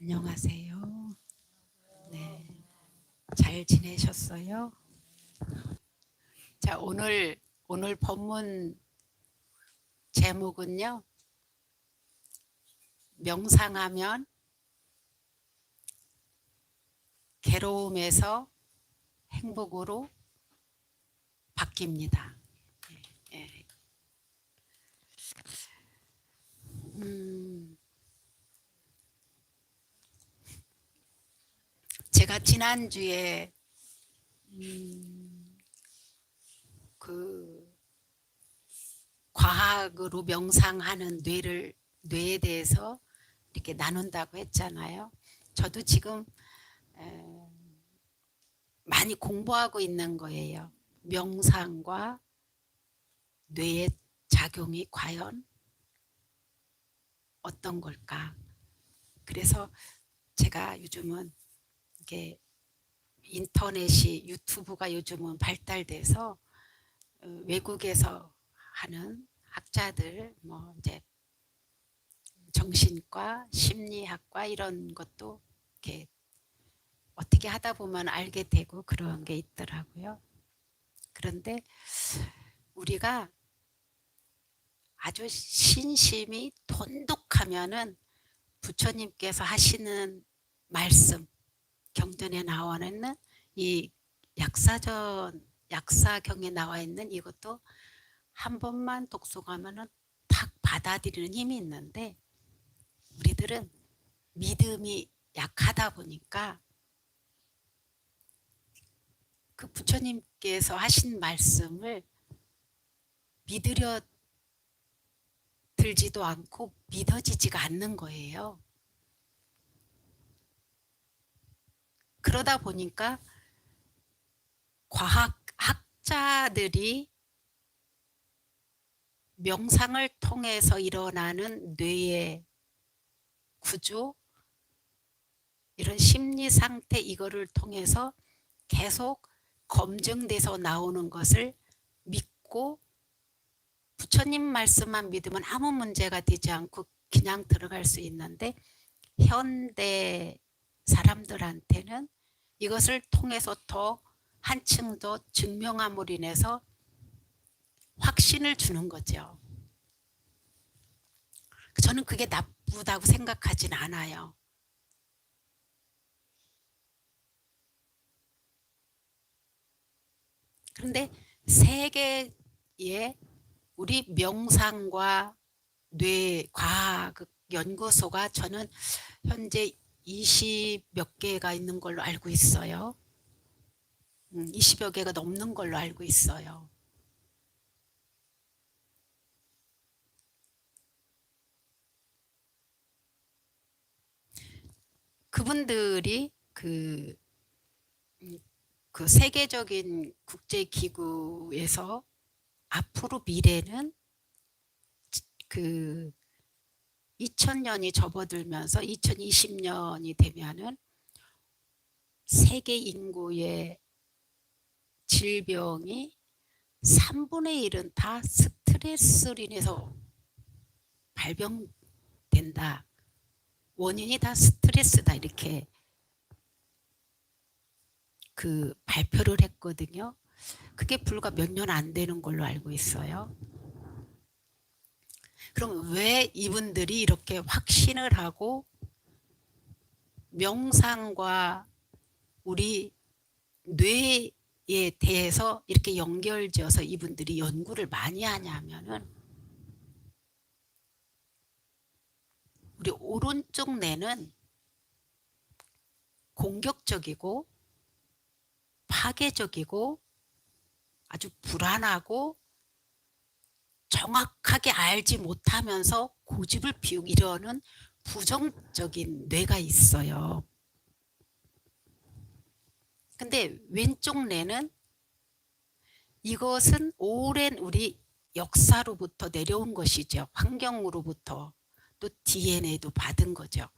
안녕하세요. 네, 잘 지내셨어요? 자, 오늘 본문 제목은요. 명상하면 괴로움에서 행복으로 바뀝니다. 예. 제가 지난주에 그 과학으로 명상하는 뇌에 대해서 이렇게 나눈다고 했잖아요. 저도 지금 많이 공부하고 있는 거예요. 명상과 뇌의 작용이 과연 어떤 걸까? 그래서 제가 요즘은 이게 인터넷이 유튜브가 요즘은 발달돼서 외국에서 하는 학자들 뭐 이제 정신과 심리학과 이런 것도 이렇게 어떻게 하다 보면 알게 되고 그런 게 있더라고요. 그런데 우리가 아주 신심이 돈독하면은 부처님께서 하시는 말씀 경전에 나와 있는 이 약사경에 나와 있는 이것도 한 번만 독송하면은 탁 받아들이는 힘이 있는데 우리들은 믿음이 약하다 보니까 그 부처님께서 하신 말씀을 믿으려 들지도 않고 믿어지지가 않는 거예요. 그러다 보니까 학자들이 명상을 통해서 일어나는 뇌의 구조, 이런 심리 상태 이거를 통해서 계속 검증돼서 나오는 것을 믿고 부처님 말씀만 믿으면 아무 문제가 되지 않고 그냥 들어갈 수 있는데 현대 사람들한테는 이것을 통해서 더 한층 더 증명함으로 인해서 확신을 주는 거죠. 저는 그게 나쁘다고 생각하진 않아요. 그런데 세계에 우리 명상과 뇌 과학 연구소가 저는 현재 20 몇 개가 있는 걸로 알고 있어요. 20여 개가 넘는 걸로 알고 있어요. 그분들이 그 세계적인 국제기구에서 앞으로 미래는 그 2000년이 접어들면서 2020년이 되면은 세계 인구의 질병이 3분의 1은 다 스트레스로 인해서 발병된다. 원인이 다 스트레스다. 이렇게 그 발표를 했거든요. 그게 불과 몇 년 안 되는 걸로 알고 있어요. 그럼 왜 이분들이 이렇게 확신을 하고 명상과 우리 뇌에 대해서 이렇게 연결지어서 이분들이 연구를 많이 하냐면은 우리 오른쪽 뇌는 공격적이고 파괴적이고 아주 불안하고 정확하게 알지 못하면서 고집을 피우고 이러는 부정적인 뇌가 있어요. 근데 왼쪽 뇌는 이것은 오랜 우리 역사로부터 내려온 것이죠. 환경으로부터 또 DNA도 받은 거죠.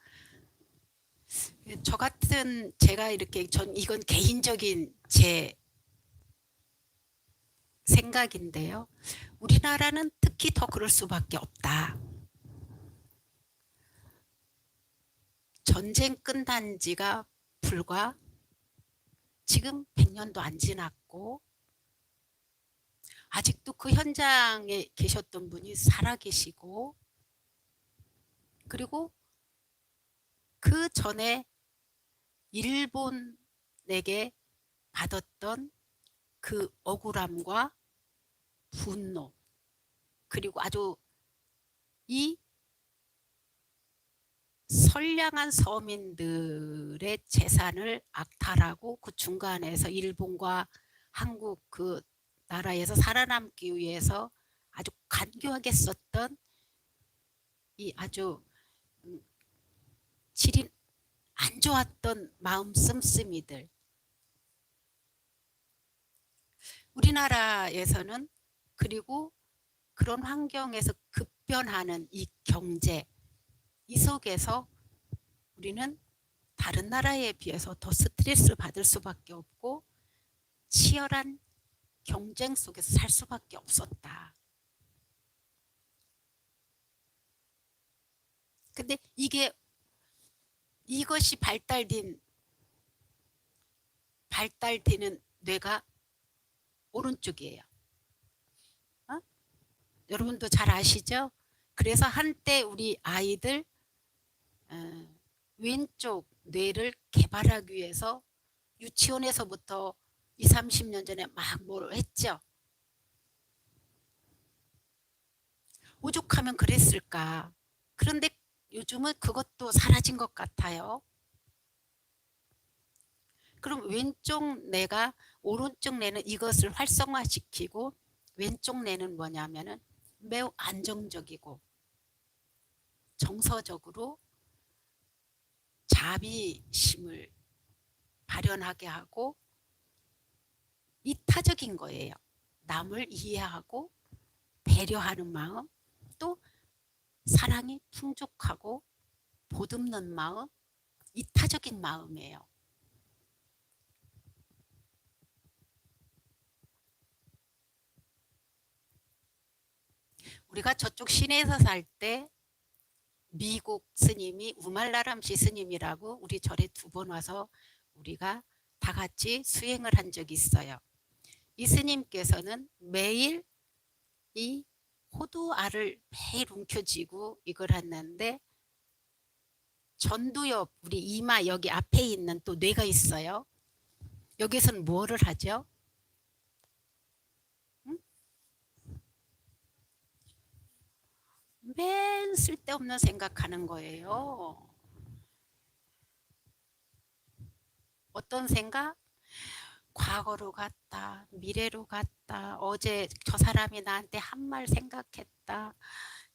저 같은 제가 이렇게 이건 개인적인 제 생각인데요. 우리나라는 특히 더 그럴 수밖에 없다. 전쟁 끝난 지가 불과 지금 100년도 안 지났고 아직도 그 현장에 계셨던 분이 살아계시고, 그리고 그 전에 일본에게 받았던 그 억울함과 분노, 그리고 아주 이 선량한 서민들의 재산을 악탈하고 그 중간에서 일본과 한국 그 나라에서 살아남기 위해서 아주 간교하게 썼던 이 아주 질이 안 좋았던 마음 씀씀이들, 우리나라에서는 그리고 그런 환경에서 급변하는 이 경제, 이 속에서 우리는 다른 나라에 비해서 더 스트레스를 받을 수밖에 없고 치열한 경쟁 속에서 살 수밖에 없었다. 근데 이것이 발달되는 뇌가 오른쪽이에요. 여러분도 잘 아시죠? 그래서 한때 우리 아이들 왼쪽 뇌를 개발하기 위해서 유치원에서부터 20, 30년 전에 막 뭘 했죠. 오죽하면 그랬을까. 그런데 요즘은 그것도 사라진 것 같아요. 그럼 왼쪽 뇌가 오른쪽 뇌는 이것을 활성화시키고, 왼쪽 뇌는 뭐냐면은 매우 안정적이고 정서적으로 자비심을 발현하게 하고 이타적인 거예요. 남을 이해하고 배려하는 마음, 또 사랑이 풍족하고 보듬는 마음, 이타적인 마음이에요. 우리가 저쪽 시내에서 살 때 미국 스님이 우말라람시 스님이라고 우리 절에 2번 와서 우리가 다 같이 수행을 한 적이 있어요. 이 스님께서는 매일 이 호두알을 매일 움켜쥐고 이걸 했는데, 전두엽 우리 이마 여기 앞에 있는 또 뇌가 있어요. 여기서는 뭐를 하죠? 응? 맨 쓸데없는 생각하는 거예요. 어떤 생각? 과거로 갔다, 미래로 갔다, 어제 저 사람이 나한테 한 말 생각했다,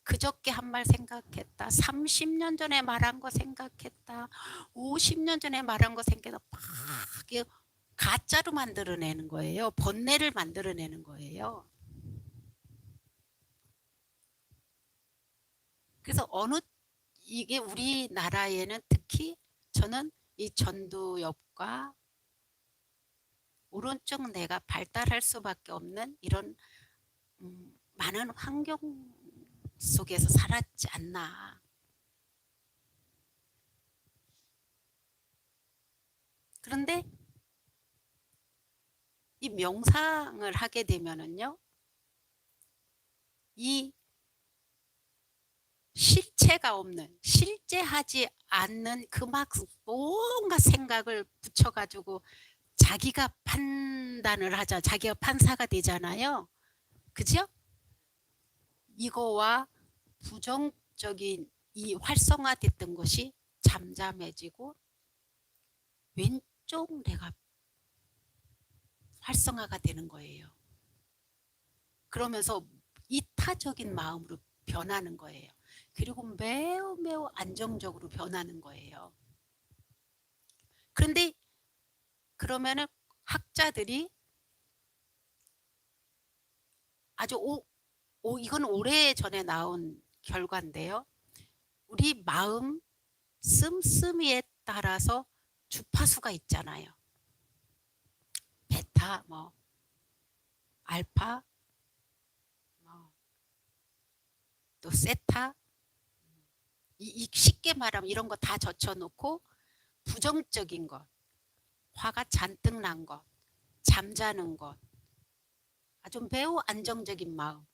그저께 한 말 생각했다, 30년 전에 말한 거 생각했다, 50년 전에 말한 거 생각했다, 막 가짜로 만들어내는 거예요. 번뇌를 만들어내는 거예요. 그래서 이게 우리나라에는 특히 저는 이 전두엽과 오른쪽 뇌가 발달할 수밖에 없는 이런 많은 환경 속에서 살았지 않나. 그런데 이 명상을 하게 되면은요, 이 실체가 없는, 실제하지 않는 그 막 뭔가 생각을 붙여가지고 자기가 판단을 하자, 자기가 판사가 되잖아요. 그죠? 이거와 부정적인 이 활성화됐던 것이 잠잠해지고 왼쪽 뇌가 활성화가 되는 거예요. 그러면서 이타적인 마음으로 변하는 거예요. 그리고 매우 매우 안정적으로 변하는 거예요. 그런데 그러면은 학자들이 아주 이건 오래전에 나온 결과인데요. 우리 마음 씀씀이에 따라서 주파수가 있잖아요. 베타, 뭐 알파, 또 세타, 쉽게 말하면 이런 거 다 젖혀놓고 부정적인 것, 화가 잔뜩 난 것, 잠자는 것, 아주 매우 안정적인 마음,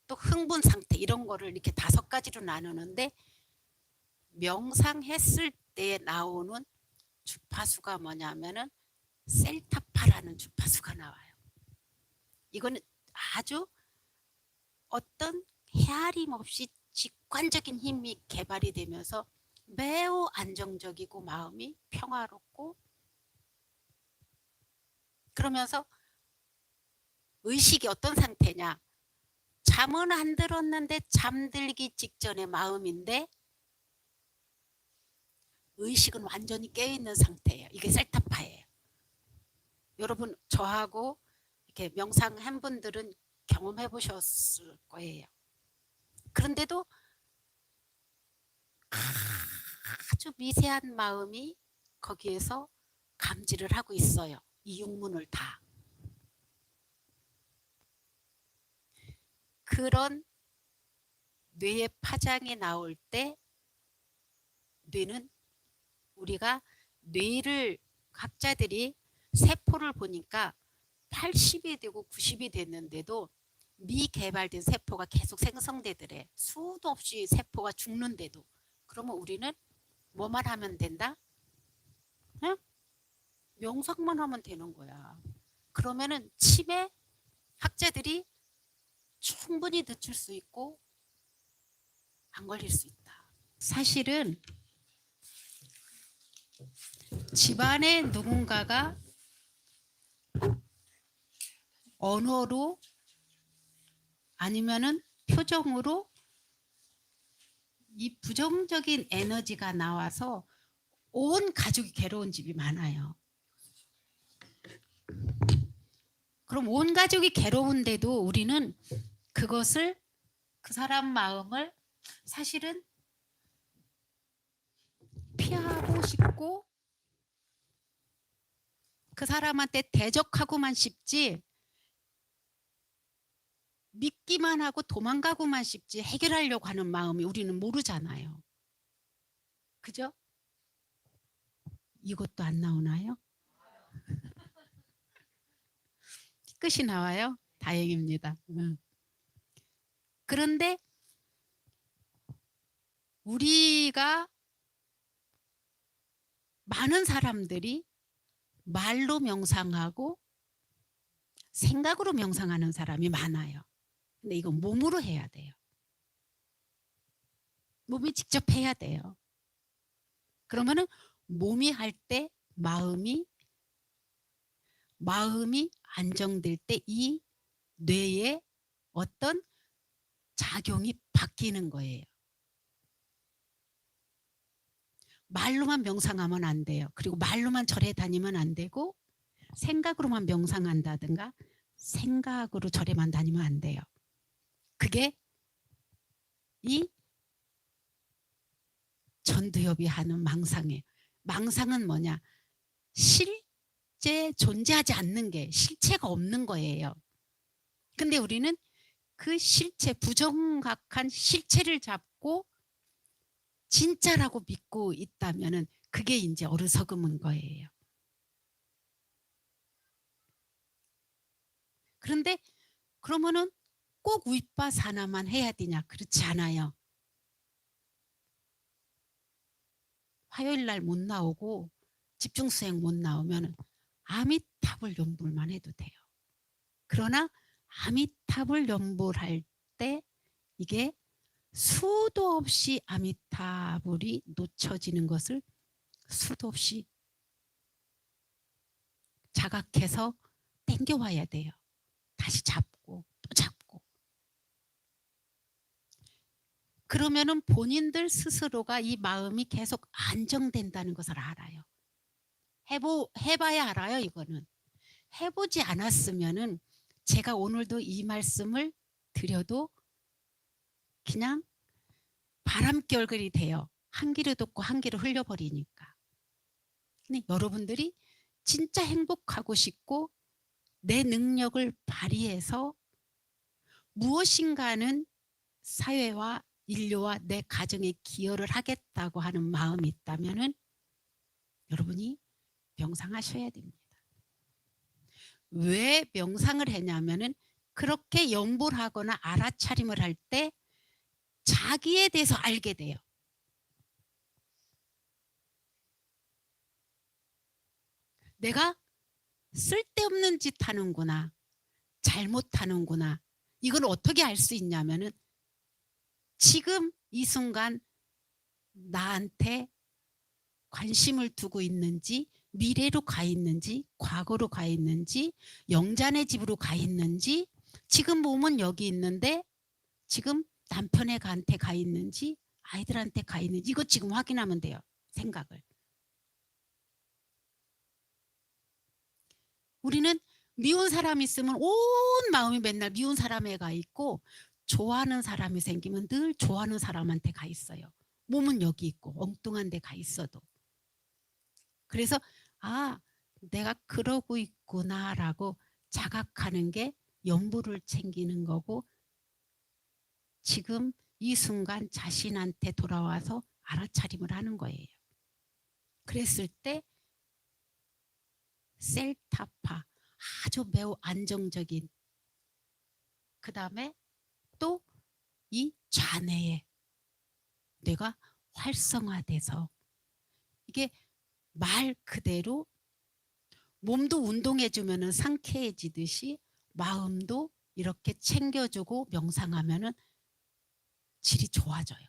또 흥분 상태 이런 거를 이렇게 5가지로 나누는데 명상했을 때 나오는 주파수가 뭐냐면은 셀타파라는 주파수가 나와요. 이거는 아주 어떤 헤아림 없이 직관적인 힘이 개발이 되면서 매우 안정적이고 마음이 평화롭고 그러면서 의식이 어떤 상태냐 잠은 안 들었는데 잠들기 직전의 마음인데 의식은 완전히 깨어있는 상태예요. 이게 셀타파예요. 여러분 저하고 이렇게 명상한 분들은 경험해 보셨을 거예요. 그런데도 아주 미세한 마음이 거기에서 감지를 하고 있어요. 이 육문을 다. 그런 뇌의 파장이 나올 때 뇌는 우리가 뇌를 학자들이 세포를 보니까 80이 되고 90이 됐는데도 미개발된 세포가 계속 생성되더래. 수도 없이 세포가 죽는데도. 그러면 우리는 뭐만 하면 된다? 응? 명상만 하면 되는 거야. 그러면은 치매 학자들이 충분히 늦출 수 있고 안 걸릴 수 있다. 사실은 집안에 누군가가 언어로 아니면은 표정으로 이 부정적인 에너지가 나와서 온 가족이 괴로운 집이 많아요. 그럼 온 가족이 괴로운데도 우리는 그것을 그 사람 마음을 사실은 피하고 싶고 그 사람한테 대적하고만 싶지 믿기만 하고 도망가고만 싶지 해결하려고 하는 마음이 우리는 모르잖아요. 그죠? 이것도 안 나오나요? 끝이 나와요? 다행입니다. 그런데 우리가 많은 사람들이 말로 명상하고 생각으로 명상하는 사람이 많아요. 근데 이건 몸으로 해야 돼요. 몸이 직접 해야 돼요. 그러면은 몸이 할 때 마음이 안정될 때 이 뇌에 어떤 작용이 바뀌는 거예요. 말로만 명상하면 안 돼요. 그리고 말로만 절에 다니면 안 되고 생각으로만 명상한다든가 생각으로 절에만 다니면 안 돼요. 그게 이 전두엽이 하는 망상이에요. 망상은 뭐냐? 실제 존재하지 않는 게 실체가 없는 거예요. 근데 우리는 그 실체, 부정각한 실체를 잡고 진짜라고 믿고 있다면은 그게 이제 어리석음인 거예요. 그런데 그러면은 꼭 윗바사나만 해야 되냐? 그렇지 않아요. 화요일 날 못 나오고 집중수행 못 나오면 아미타불 연불만 해도 돼요. 그러나 아미타불 연불할 때 이게 수도 없이 아미타불이 놓쳐지는 것을 수도 없이 자각해서 땡겨와야 돼요. 다시 잡고 또 잡고. 그러면은 본인들 스스로가 이 마음이 계속 안정된다는 것을 알아요. 해봐야 알아요. 이거는. 해보지 않았으면은 제가 오늘도 이 말씀을 드려도 그냥 바람기 얼굴이 돼요. 한 귀로 듣고 한 귀로 흘려버리니까. 근데 여러분들이 진짜 행복하고 싶고 내 능력을 발휘해서 무엇인가는 사회와 인류와 내 가정에 기여를 하겠다고 하는 마음이 있다면은 여러분이 명상하셔야 됩니다. 왜 명상을 했냐면은 그렇게 연보를 하거나 알아차림을 할 때 자기에 대해서 알게 돼요. 내가 쓸데없는 짓 하는구나. 잘못하는구나. 이걸 어떻게 알 수 있냐면은 지금 이 순간 나한테 관심을 두고 있는지, 미래로 가 있는지, 과거로 가 있는지, 영자네 집으로 가 있는지, 지금 몸은 여기 있는데 지금 남편한테 가 있는지, 아이들한테 가 있는지, 이거 지금 확인하면 돼요. 생각을. 우리는 미운 사람이 있으면 온 마음이 맨날 미운 사람에 가 있고, 좋아하는 사람이 생기면 늘 좋아하는 사람한테 가 있어요. 몸은 여기 있고 엉뚱한 데 가 있어도. 그래서 아, 내가 그러고 있구나라고 자각하는 게 연부를 챙기는 거고, 지금 이 순간 자신한테 돌아와서 알아차림을 하는 거예요. 그랬을 때 셀타파, 아주 매우 안정적인, 그 다음에 또 이 좌뇌에 뇌가 활성화돼서 이게 말 그대로 몸도 운동해주면 상쾌해지듯이 마음도 이렇게 챙겨주고 명상하면 질이 좋아져요.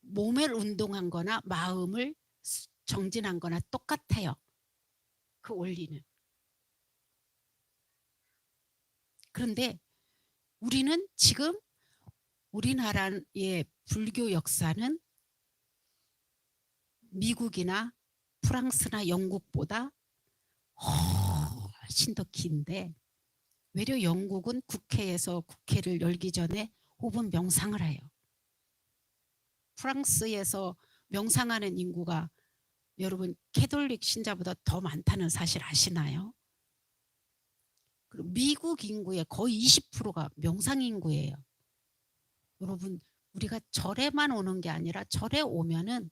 몸을 운동한 거나 마음을 정진한 거나 똑같아요. 그 원리는. 그런데 우리는 지금 우리나라의 불교 역사는 미국이나 프랑스나 영국보다 훨씬 더 긴데, 외려 영국은 국회에서 국회를 열기 전에 5분 명상을 해요. 프랑스에서 명상하는 인구가 여러분 캐톨릭 신자보다 더 많다는 사실 아시나요? 그리고 미국 인구의 거의 20%가 명상 인구예요. 여러분, 우리가 절에만 오는 게 아니라 절에 오면은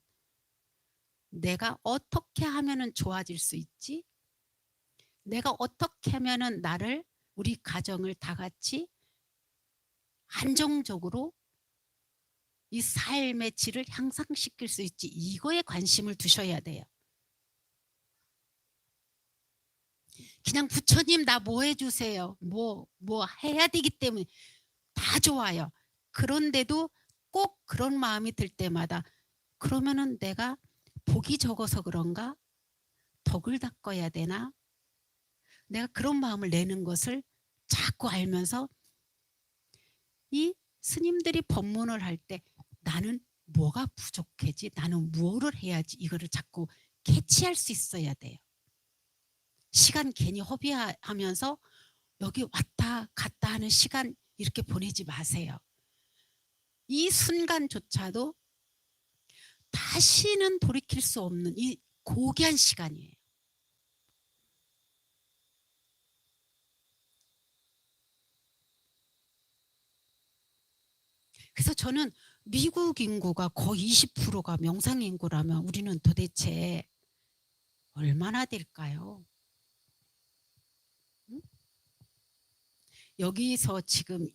내가 어떻게 하면은 좋아질 수 있지? 내가 어떻게 하면은 나를, 우리 가정을 다 같이 안정적으로 이 삶의 질을 향상시킬 수 있지? 이거에 관심을 두셔야 돼요. 그냥 부처님 나 뭐 해주세요. 뭐 해야 되기 때문에 다 좋아요. 그런데도 꼭 그런 마음이 들 때마다 그러면은 내가 복이 적어서 그런가? 덕을 닦아야 되나? 내가 그런 마음을 내는 것을 자꾸 알면서 이 스님들이 법문을 할 때 나는 뭐가 부족하지? 나는 무엇을 해야지? 이거를 자꾸 캐치할 수 있어야 돼요. 시간 괜히 허비하면서 여기 왔다 갔다 하는 시간 이렇게 보내지 마세요. 이 순간조차도 다시는 돌이킬 수 없는 이 고귀한 시간이에요. 그래서 저는 미국 인구가 거의 20%가 명상 인구라면 우리는 도대체 얼마나 될까요? 응? 여기서 지금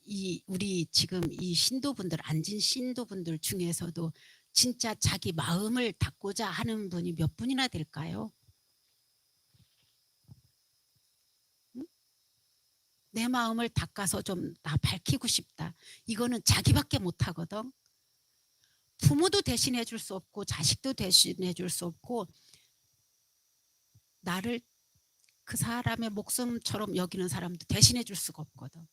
우리 지금 이 신도분들, 앉은 신도분들 중에서도 진짜 자기 마음을 닫고자 하는 분이 몇 분이나 될까요? 응? 내 마음을 닦아서 좀 나 밝히고 싶다. 이거는 자기밖에 못하거든. 부모도 대신해 줄 수 없고 자식도 대신해 줄 수 없고 나를 그 사람의 목숨처럼 여기는 사람도 대신해 줄 수가 없거든.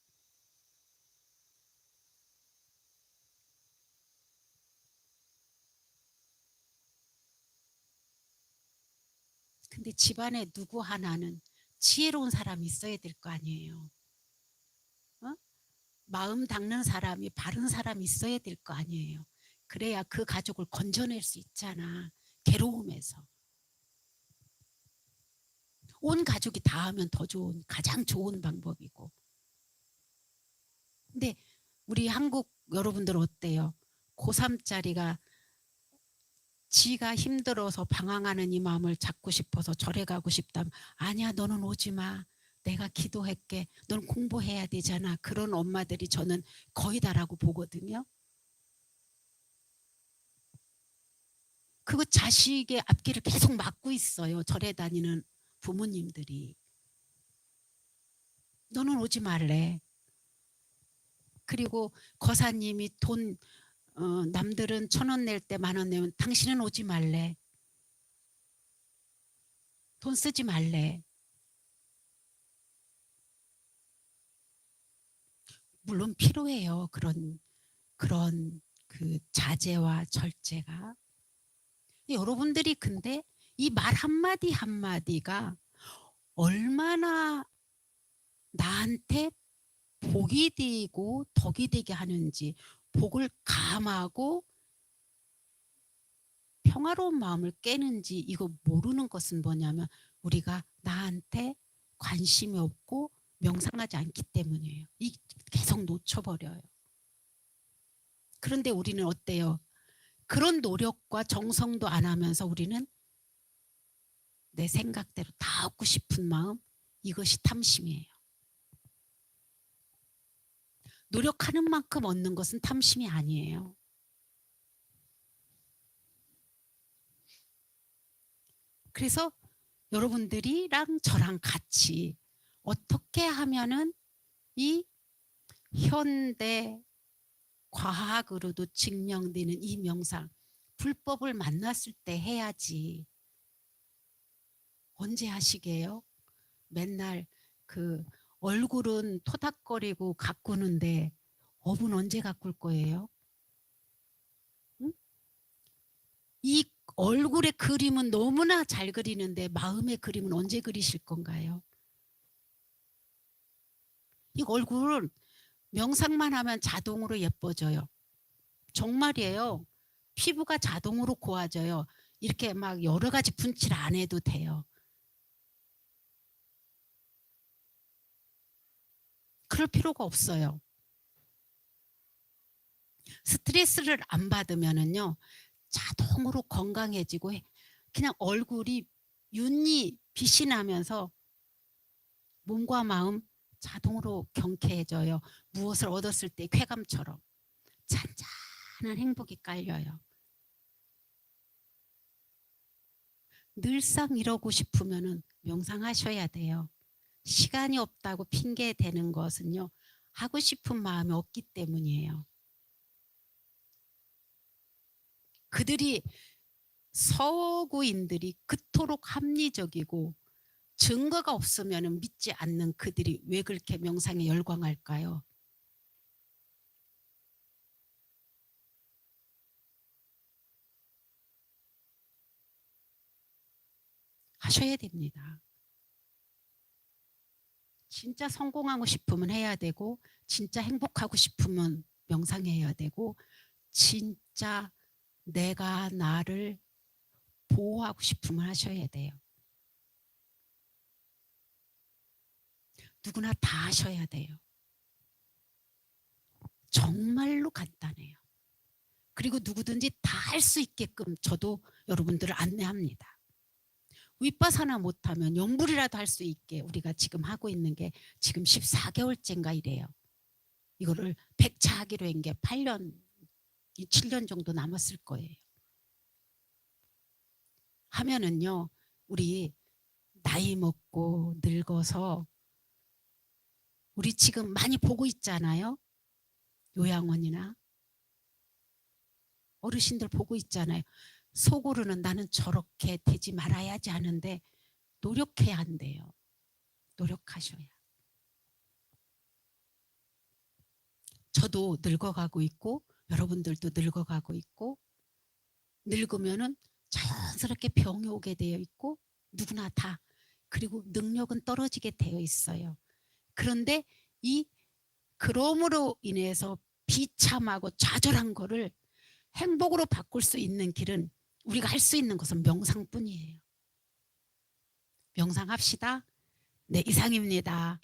근데 집안에 누구 하나는 지혜로운 사람이 있어야 될 거 아니에요. 어? 마음 닦는 사람이, 바른 사람이 있어야 될 거 아니에요. 그래야 그 가족을 건져낼 수 있잖아. 괴로움에서. 온 가족이 다 하면 더 좋은, 가장 좋은 방법이고. 근데 우리 한국 여러분들 어때요? 고3짜리가 지가 힘들어서 방황하는 이 마음을 잡고 싶어서 절에 가고 싶다면 아니야 너는 오지 마. 내가 기도할게. 넌 공부해야 되잖아. 그런 엄마들이 저는 거의 다라고 보거든요. 그거 자식의 앞길을 계속 막고 있어요. 절에 다니는 부모님들이. 너는 오지 말래. 그리고 거사님이 돈 남들은 1,000원 낼 때 10,000원 내면 당신은 오지 말래. 돈 쓰지 말래. 물론 필요해요. 그런 그 자제와 절제가. 여러분들이 근데 이 말 한마디 한마디가 얼마나 나한테 복이 되고 덕이 되게 하는지, 복을 감하고 평화로운 마음을 깨는지 이거 모르는 것은 뭐냐면 우리가 나한테 관심이 없고 명상하지 않기 때문이에요. 이 계속 놓쳐버려요. 그런데 우리는 어때요? 그런 노력과 정성도 안 하면서 우리는 내 생각대로 다 얻고 싶은 마음, 이것이 탐심이에요. 노력하는 만큼 얻는 것은 탐심이 아니에요. 그래서 여러분들이랑 저랑 같이 어떻게 하면은 이 현대 과학으로도 증명되는 이 명상, 불법을 만났을 때 해야지. 언제 하시게요? 맨날 그 얼굴은 토닥거리고 가꾸는데 업은 언제 가꿀 거예요? 응? 이 얼굴의 그림은 너무나 잘 그리는데 마음의 그림은 언제 그리실 건가요? 이 얼굴은 명상만 하면 자동으로 예뻐져요. 정말이에요. 피부가 자동으로 고와져요. 이렇게 막 여러 가지 분칠 안 해도 돼요. 그럴 필요가 없어요. 스트레스를 안 받으면은요, 자동으로 건강해지고 그냥 얼굴이 윤이 빛이 나면서 몸과 마음 자동으로 경쾌해져요. 무엇을 얻었을 때 쾌감처럼 잔잔한 행복이 깔려요. 늘상 이러고 싶으면은 명상하셔야 돼요. 시간이 없다고 핑계 대는 것은요, 하고 싶은 마음이 없기 때문이에요. 그들이 서구인들이 그토록 합리적이고 증거가 없으면 믿지 않는 그들이 왜 그렇게 명상에 열광할까요? 하셔야 됩니다. 진짜 성공하고 싶으면 해야 되고 진짜 행복하고 싶으면 명상해야 되고 진짜 내가 나를 보호하고 싶으면 하셔야 돼요. 누구나 다 하셔야 돼요. 정말로 간단해요. 그리고 누구든지 다 할 수 있게끔 저도 여러분들을 안내합니다. 윗바사나 못하면 연불이라도 할 수 있게 우리가 지금 하고 있는 게 지금 14개월째인가 이래요. 이거를 100차 하기로 한 게 8년, 7년 정도 남았을 거예요. 하면은요, 우리 나이 먹고 늙어서 우리 지금 많이 보고 있잖아요. 요양원이나 어르신들 보고 있잖아요. 속으로는 나는 저렇게 되지 말아야지 하는데 노력해야 한대요. 노력하셔야. 저도 늙어가고 있고 여러분들도 늙어가고 있고 늙으면은 자연스럽게 병이 오게 되어 있고 누구나 다 그리고 능력은 떨어지게 되어 있어요. 그런데 이 그럼으로 인해서 비참하고 좌절한 거를 행복으로 바꿀 수 있는 길은 우리가 할 수 있는 것은 명상뿐이에요. 명상합시다. 네, 이상입니다.